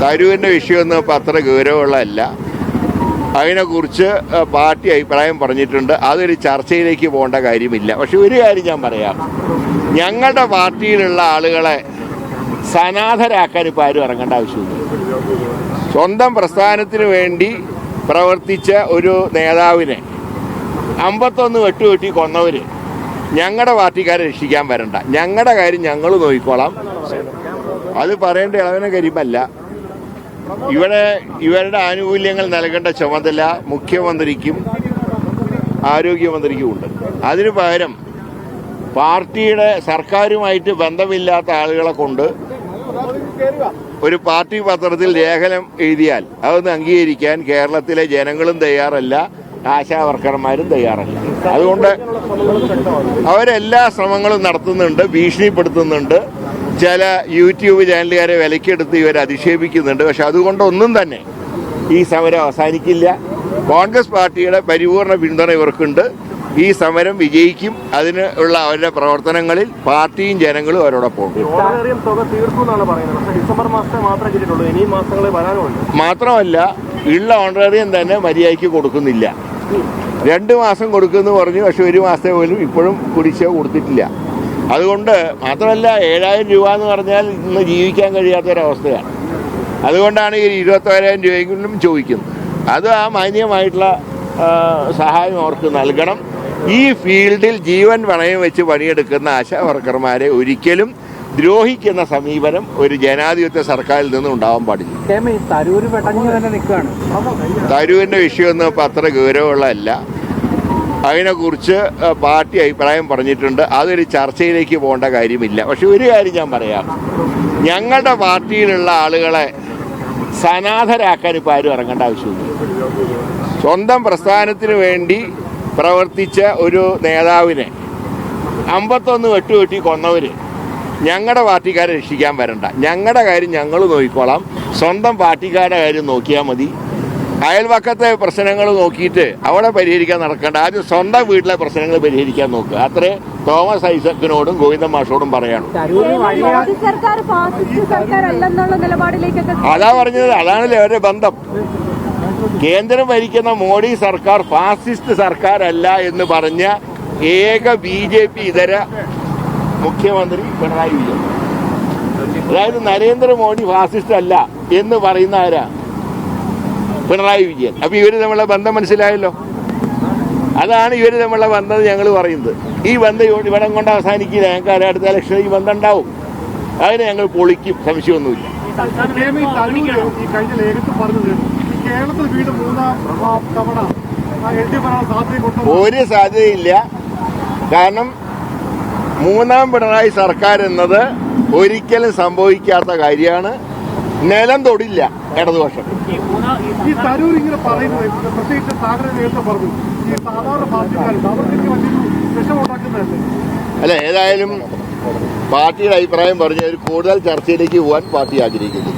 തരൂരിൻ്റെ വിഷയമൊന്നും ഇപ്പം അത്ര ഗൗരവമുള്ളതല്ല. അതിനെക്കുറിച്ച് പാർട്ടി അഭിപ്രായം പറഞ്ഞിട്ടുണ്ട്. അതൊരു ചർച്ചയിലേക്ക് പോകേണ്ട കാര്യമില്ല. പക്ഷെ ഒരു കാര്യം ഞാൻ പറയാം, ഞങ്ങളുടെ പാർട്ടിയിലുള്ള ആളുകളെ സനാഥരാക്കാൻ ഇപ്പോൾ ആരും ഇറങ്ങേണ്ട ആവശ്യമില്ല. സ്വന്തം പ്രസ്ഥാനത്തിന് വേണ്ടി പ്രവർത്തിച്ച ഒരു നേതാവിനെ 51 വെട്ടുവെട്ടി കൊന്നവർ ഞങ്ങളുടെ പാർട്ടിക്കാരെ രക്ഷിക്കാൻ വരണ്ട. ഞങ്ങളുടെ കാര്യം ഞങ്ങൾ നോക്കിക്കോളാം. അത് പറയേണ്ട ഇളവന കരിമല്ല. ഇവരുടെ ആനുകൂല്യങ്ങൾ നൽകേണ്ട ചുമതല മുഖ്യമന്ത്രിക്കും ആരോഗ്യമന്ത്രിക്കും ഉണ്ട്. അതിനു പകരം പാർട്ടിയുടെ സർക്കാരുമായിട്ട് ബന്ധമില്ലാത്ത ആളുകളെ കൊണ്ട് ഒരു പാർട്ടി പത്രത്തിൽ ലേഖനം എഴുതിയാൽ അതൊന്ന് അംഗീകരിക്കാൻ കേരളത്തിലെ ജനങ്ങളും തയ്യാറല്ല, ആശാവർക്കർമാരും തയ്യാറല്ല. അതുകൊണ്ട് അവരെല്ലാ ശ്രമങ്ങളും നടത്തുന്നുണ്ട്, ഭീഷണിപ്പെടുത്തുന്നുണ്ട്. ചില യൂട്യൂബ് ചാനലുകാരെ വിലക്കെടുത്ത് ഇവരെ അധിക്ഷേപിക്കുന്നുണ്ട്. പക്ഷെ അതുകൊണ്ടൊന്നും തന്നെ ഈ സമരം അവസാനിക്കില്ല. കോൺഗ്രസ് പാർട്ടിയുടെ പരിപൂർണ പിന്തുണ ഇവർക്കുണ്ട്. ഈ സമരം വിജയിക്കും. അതിന് ഉള്ള അവരുടെ പ്രവർത്തനങ്ങളിൽ പാർട്ടിയും ജനങ്ങളും അവരോടൊപ്പം ഉണ്ട്. മാത്രമല്ല, ഉള്ള ഓണറേറിയം തന്നെ മര്യാദയ്ക്ക് കൊടുക്കുന്നില്ല. 2 മാസം കൊടുക്കുമെന്ന് പറഞ്ഞു. പക്ഷെ 1 മാസത്തെ പോലും ഇപ്പോഴും കുടിശ്ശിക കൊടുത്തിട്ടില്ല. അതുകൊണ്ട് മാത്രമല്ല, 7000 രൂപ എന്ന് പറഞ്ഞാൽ ഇന്ന് ജീവിക്കാൻ കഴിയാത്തൊരവസ്ഥയാണ്. അതുകൊണ്ടാണ് ഈ 21,000 രൂപയെങ്കിലും ചോദിക്കുന്നത്. അത് ആ മാന്യമായിട്ടുള്ള സഹായം അവർക്ക് നൽകണം. ഈ ഫീൽഡിൽ ജീവൻ പണയം വെച്ച് പണിയെടുക്കുന്ന ആശാ വർക്കർമാരെ ഒരിക്കലും ദ്രോഹിക്കുന്ന സമീപനം ഒരു ജനാധിപത്യ സർക്കാരിൽ നിന്നും ഉണ്ടാവാൻ പാടില്ല. തരൂരിൻ്റെ വിഷയമൊന്നും ഇപ്പം അത്ര ഗൗരവമുള്ളതല്ല. അതിനെക്കുറിച്ച് പാർട്ടി അഭിപ്രായം പറഞ്ഞിട്ടുണ്ട്. അതൊരു ചർച്ചയിലേക്ക് പോകേണ്ട കാര്യമില്ല. പക്ഷെ ഒരു കാര്യം ഞാൻ പറയാം, ഞങ്ങളുടെ പാർട്ടിയിലുള്ള ആളുകളെ സനാഥരാക്കാൻ ഇപ്പോൾ ആരും ഇറങ്ങേണ്ട ആവശ്യമില്ല. സ്വന്തം പ്രസ്ഥാനത്തിന് വേണ്ടി പ്രവർത്തിച്ച ഒരു നേതാവിനെ 51 വെട്ടുവെട്ടി കൊന്നവർ ഞങ്ങളുടെ പാർട്ടിക്കാരെ രക്ഷിക്കാൻ വരണ്ട. ഞങ്ങളുടെ കാര്യം ഞങ്ങൾ നോക്കിക്കോളാം. സ്വന്തം പാർട്ടിക്കാരുടെ കാര്യം നോക്കിയാൽ മതി. അയൽവക്കത്തെ പ്രശ്നങ്ങൾ നോക്കിയിട്ട് അവിടെ പരിഹരിക്കാൻ നടക്കേണ്ട. ആദ്യം സ്വന്തം വീട്ടിലെ പ്രശ്നങ്ങൾ പരിഹരിക്കാൻ നോക്കുക. അത്രേ തോമസ് ഐസക്കിനോടും ഗോവിന്ദൻ മാഷോടും പറയണം. അതാ പറഞ്ഞത്. അതാണല്ലോ അവരുടെ ബന്ധം. കേന്ദ്രം ഭരിക്കുന്ന മോഡി സർക്കാർ ഫാസിസ്റ്റ് സർക്കാരല്ല എന്ന് പറഞ്ഞ ഏക BJP ഇതര മുഖ്യമന്ത്രി പിണറായി വിജയൻ. അതായത് നരേന്ദ്രമോദി ഫാസിസ്റ്റ് അല്ല എന്ന് പറയുന്ന ആരാ? പിണറായി വിജയൻ. അപ്പൊ ഇവര് തമ്മിലുള്ള ബന്ധം മനസ്സിലായല്ലോ. അതാണ് ഇവര് തമ്മിലുള്ള ബന്ധം ഞങ്ങൾ പറയുന്നത്. ഈ ബന്ധം ഇവിടെ കൊണ്ട് അവസാനിക്കില്ല. ഞങ്ങൾക്ക് അടുത്ത ഇലക്ഷനിൽ ഈ ബന്ധം ഉണ്ടാവും. അതിനെ ഞങ്ങൾ പൊളിക്കും, സംശയമൊന്നുമില്ല. ഒരു സാധ്യതയില്ല. കാരണം 3ാം പിണറായി സർക്കാർ എന്നത് ഒരിക്കലും സംഭവിക്കാത്ത കാര്യമാണ്. നിലം തൊടില്ല ഇടതുപക്ഷം. ഈ തരൂർ ഇങ്ങനെ പറയുന്നത്, പ്രത്യേകിച്ച് താങ്കൾ നേരത്തെ പറഞ്ഞു, ഈ സാധാരണ പാർട്ടിക്കാരുണ്ട്, അവർക്ക് വിഷമുണ്ടാക്കുന്നതല്ലേ? അല്ല, ഏതായാലും പാർട്ടിയുടെ അഭിപ്രായം പറഞ്ഞ് ഒരു കൂടുതൽ ചർച്ചയിലേക്ക് പോകാൻ പാർട്ടി ആഗ്രഹിക്കുന്നു.